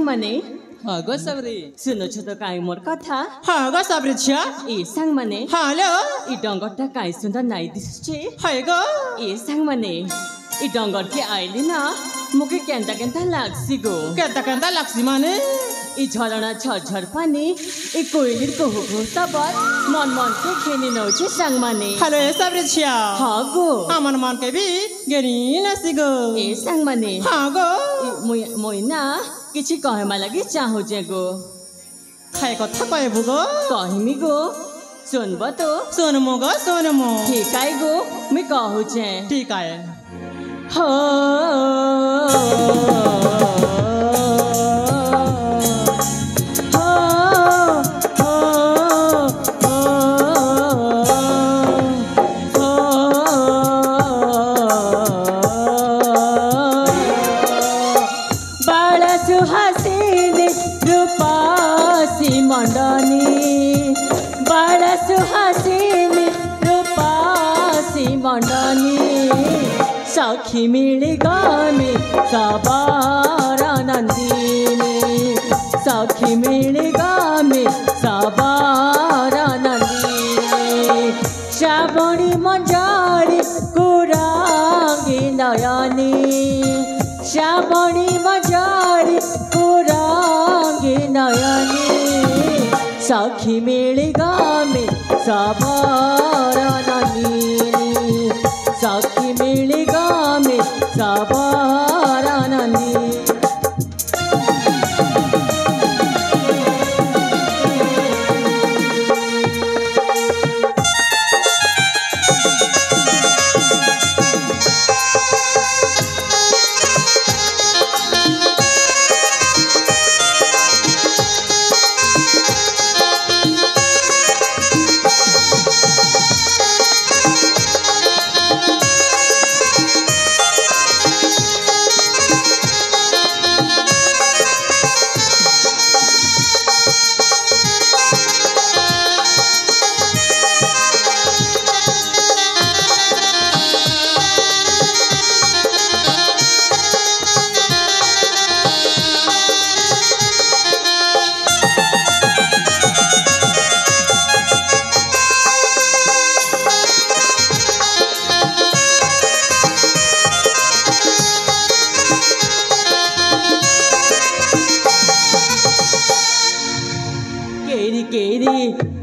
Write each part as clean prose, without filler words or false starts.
माने हाँ गो सबरी सुनो छ त काई मोर कथा हाँ गो सबरी छिया ए सांग माने हेलो इ डंगरटा काई सुन्दर नाइ दिसछे हाय गो ए सांग माने इ डंगर के आइले ना मुके केन्ता केन्ता लाग्सी गो केन्ता केन्ता लाग्सी माने इ झरना झरझर पानी इ कोइलिर को हो सबर मन मन के खेनी नौ छे सांग माने हेलो सबरी छिया हाँ गो আমার মন কে বি গেরি নাসি গো ए सांग माने हाँ गो মই ना किछि कहेमा लागि चाहु जे गो खाय কথা কইবু গো कहिमी गो सुनब तो सोनमो गो सोनमो ठीक आइ गो मैं कहू छे ठीक आए हो सखी मिली गामी सबार नंदिनी सखी मिली गामी सबार नंदिनी श्रावणी मंजारी कुरांगी नयनी श्रावणी मंजारी कुरांगी नयनी सखी मिली गामी सबार नंदिनी सखी मिली गामी सबार नंदिनी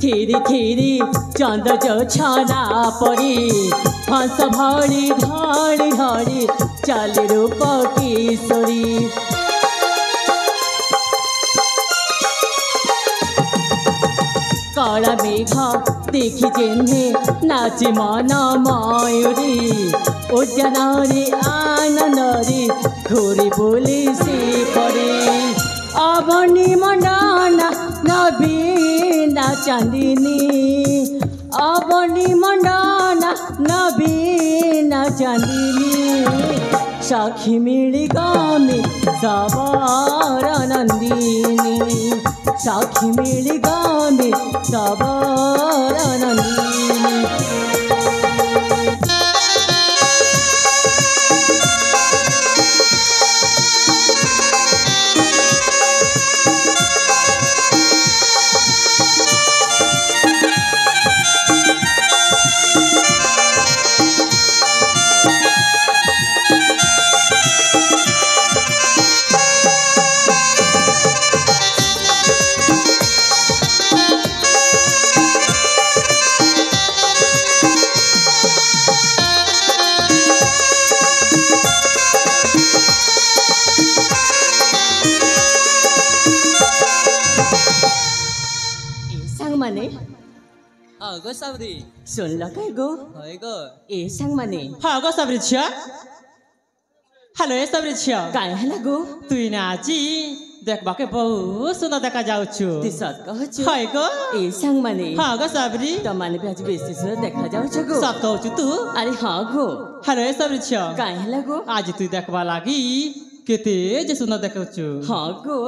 थीरी थीरी चंद जो छना परी हंस भरी धड़ी धड़ी चल रूप किशोरी कला मेघ देखी जेन्हे नाची मन मयूरी उद्यानरी आनंदरी घूरी बोली सी परी अवनी मंडना नवीना चांदिनी अवनी मंडना नवीना चांदिनी सखी मिली गामी सबार नंदिनी सखी मिली गामी सबार नंदिनी गो सबरी सुन लगे गो हाय गो ए संग माने हाँ गो सबरी छिया हेलो ए सबरी छिया काय हला गो तुई नाची देखबा के बहुत सुंदर देखा जाउछु ती सत कहछु हाय गो ए संग माने हाँ गो सबरी त माने आज बेसी सुंदर देखा जाउछु गो सत कहछु तू अरे हाँ गो हेलो ए सबरी छिया काय हला गो आज तुई देखबा लागी केते जे सुंदर देखछु हाँ गो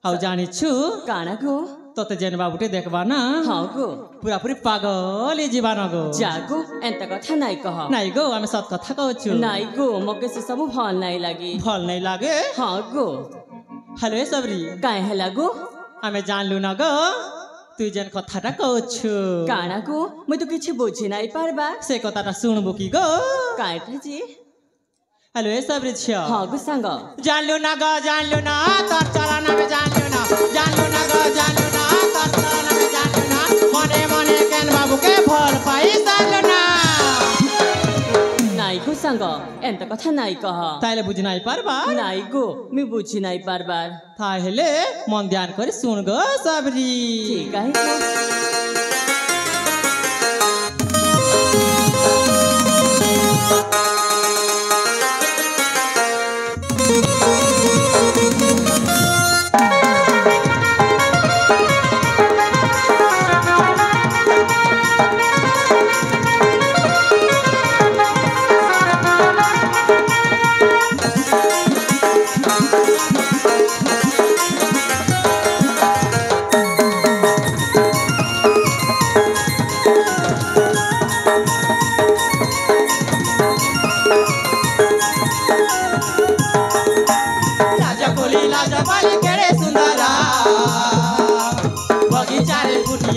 हाउ जानी छु काना गो तोते जेन बाबुटे देखबा ना हाँ गो पूरा पूरी पागल जीवन गो जागो एंत कथा नाई कह नाई गो आमे सत कथा कहछु नाई गो मके से सब भल नाई लागी भल नहीं लागे हाँ गो हेलो सबरी काय ହେଲା गो आमे जानलु न गो তুই যেন কথাটা কইছু কাଣା গো মই তো কিছু বুঝি নাই পারবা সে কথাটা শুনবো কি গো কাইটা জি हेलो सबरी छिया हाँ गो सांग जानलु न गो जानलु न तोर चला ना में जानलु न गो जानलु न तोर चला ना में जानलु न मने मने केन बाबू के भल पाई जानलु ना নাই গো सांग এন্ত কথা নাই কহ তাইলে বুঝি নাই পারবা নাই গো আমি বুঝি নাই পারবার তাহলে মন ধ্যান করে শুন গো सबरी ঠিক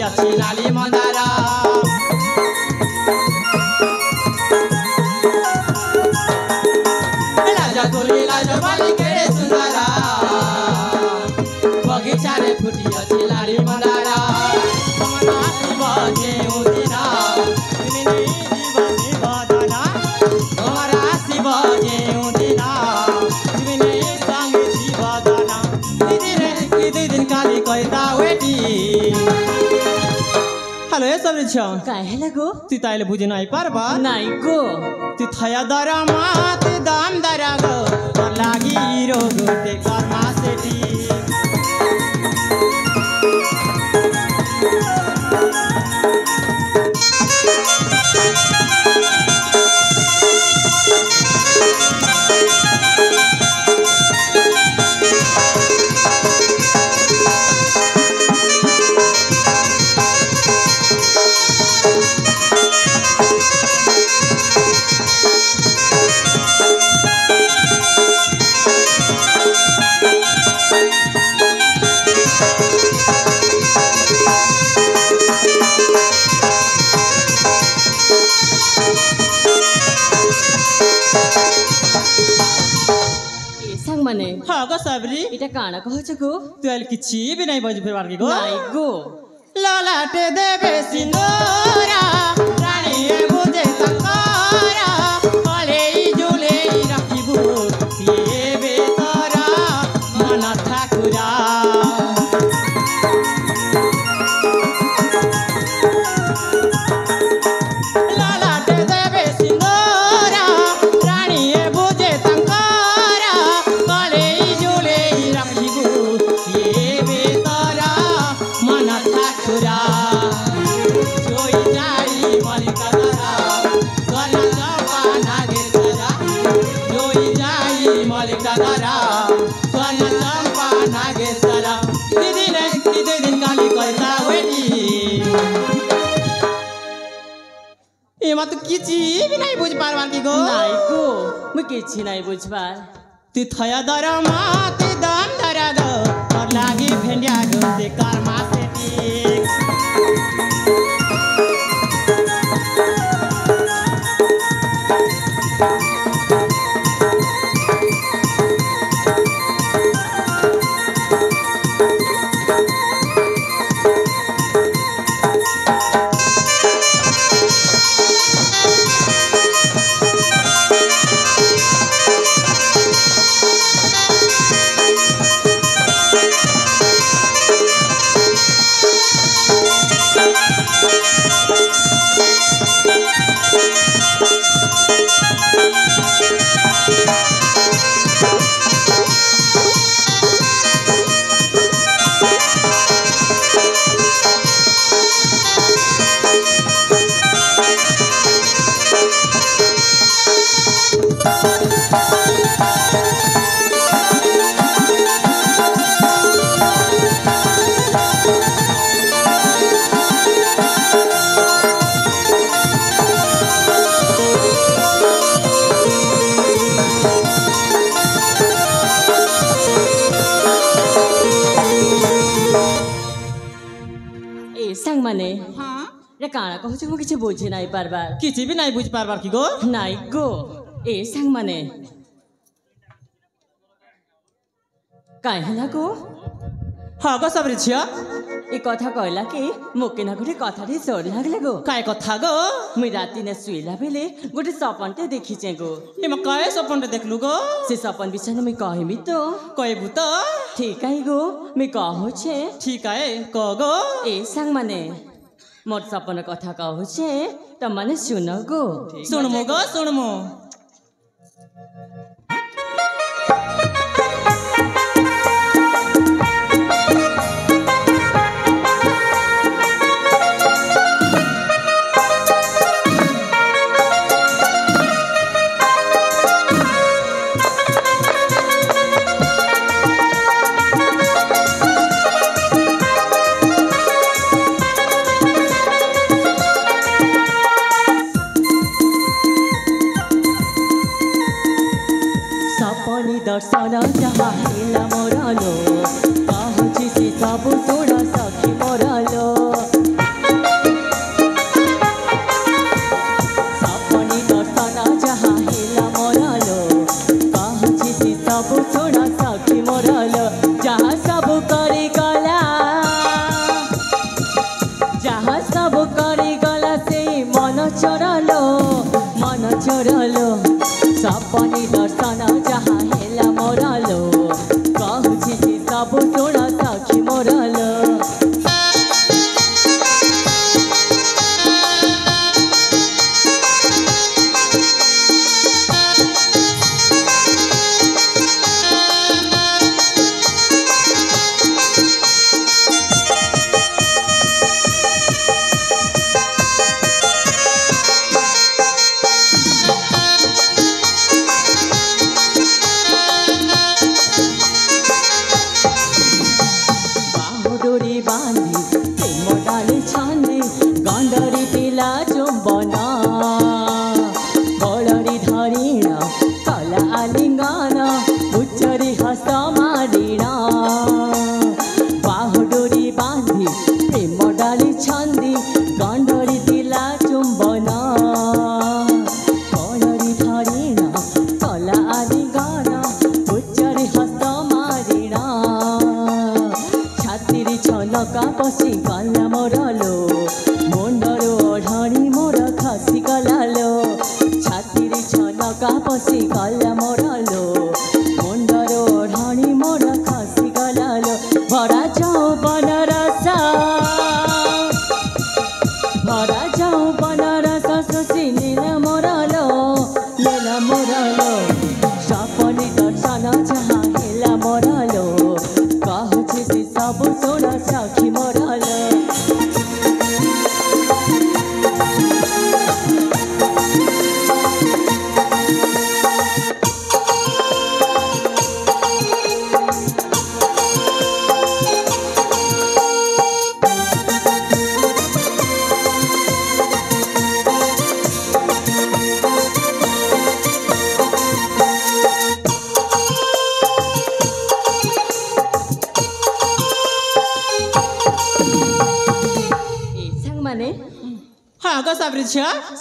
আছে लाली मंदारा लाजा गोली लाजा बाली के सुंदरा बगीचा रे फुटी अछि लाली मंदारा मना बजे उदिना मिनी दीवानी बदना तोरा शिवजे उदिना मिनी संग जीवदना दिन काली कइता वेटी हेलो सबरी छ काय ହେଲା गो তুই তাইলে বুঝি নাই পারবা নাই গো তুই থায়া দরা মাত দাম দরা গো তোর লাগি রোগতে কর্মা সেটি মানে হ্যাঁ গো सबरी এটা কানা কহছ গো তুই আল কিছু বি নাই বুঝি ফেরবার কি গো নাই গো ললাটে দেবে সিন্দুরা রানী বুঝে তকরা বলে জুলে রাখিবু সিবে তোরা মন ঠাকুরা ললাটে দেবে সিন্দুরা রানী বুঝে তকরা বলে জুলে রাখিবু সিবে তোরা মন ঠাকুরা जोई जाई मलिका दरा सोना चंपा नागेश्वरा जोई जाई मलिका दरा सोना चंपा नागेश्वरा दीदी ने की दिन काली कहता वेटी ए मत किछि भी नहीं बुझ पारबार की गो নাই গো মই কিছু নাই বুঝবার तू थया दरा मात दाम दरा गो और लागी भेंडिया गो से कर्मा से ठीक माने हाँ रे काना कहछ मु किछ बुझे नाइ पारबार किछि भी नाइ बुझ पारबार की गो नाइ गो ए सांग माने काहे हला गो हाँ गो सबरी छिया ए कथा कहला कि मोके ना गोटे कथाटी जोर लागले गो काय कथा गो मुई राति ने सुइला बेले गोटे सपनटे देखिचे गो एमा काय सपन देखलु गो से सपन विषय में कहमी तो कहबु त ठीक है गो मैं कहू छे ठीक है क गो ए सांग माने मोर सपन कथा कहू छे त माने सुन गो सुनमु गो सुनमु दर्शन जहाँ हेला मोरलो कहछि से सब तोड़ सखी मोरलो सपनी दर्शन जहाँ हेला मोरलो कहछि से सब तोड़ सखी मोरलो जहाँ सब करी गला जहाँ सब करी गला से मन चोरलो सपनी दर्शन जहाँ हेला मोरलो कहछि से सब तोड़ सखी मोरलो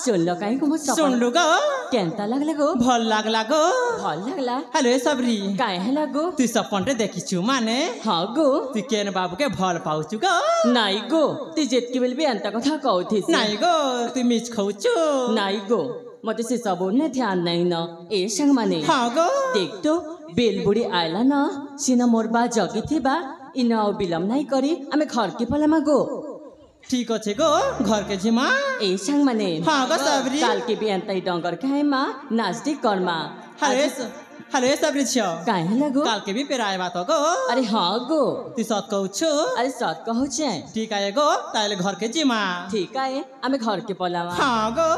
सुनलो काई को मत सुनलु गो केनता लागला गो भल लागला गो भल लागला हेलो सबरी काहे हला गो तू सपन रे देखिछु माने हां गो तू केन बाबू के भल पाउछु गो नाई गो तू जेतकी बेल भी अंता कथा कहथि नाई गो तू मिछ खाउछु नाई गो मते से सब ने ध्यान नहीं न ए संग माने हां गो देख तो बेलबुड़ी आइला न सिना मोरबा जगी थिबा इना विलम्ब नहीं करी आमे घर के पलामा गो ठीक अच्छे गो घर के जिमा ए संग माने हां गो सबरी काल के बिहान तई डंगर खाएमा नाचडी करमा हेलो सबरी छ काहे लागो काल के भी पेराए बात गो अरे हां गो तू सत कहू छु अरे सत कहू छे ठीक है गो ताले घर के जिमा ठीक है आमे घर के पलामा हां गो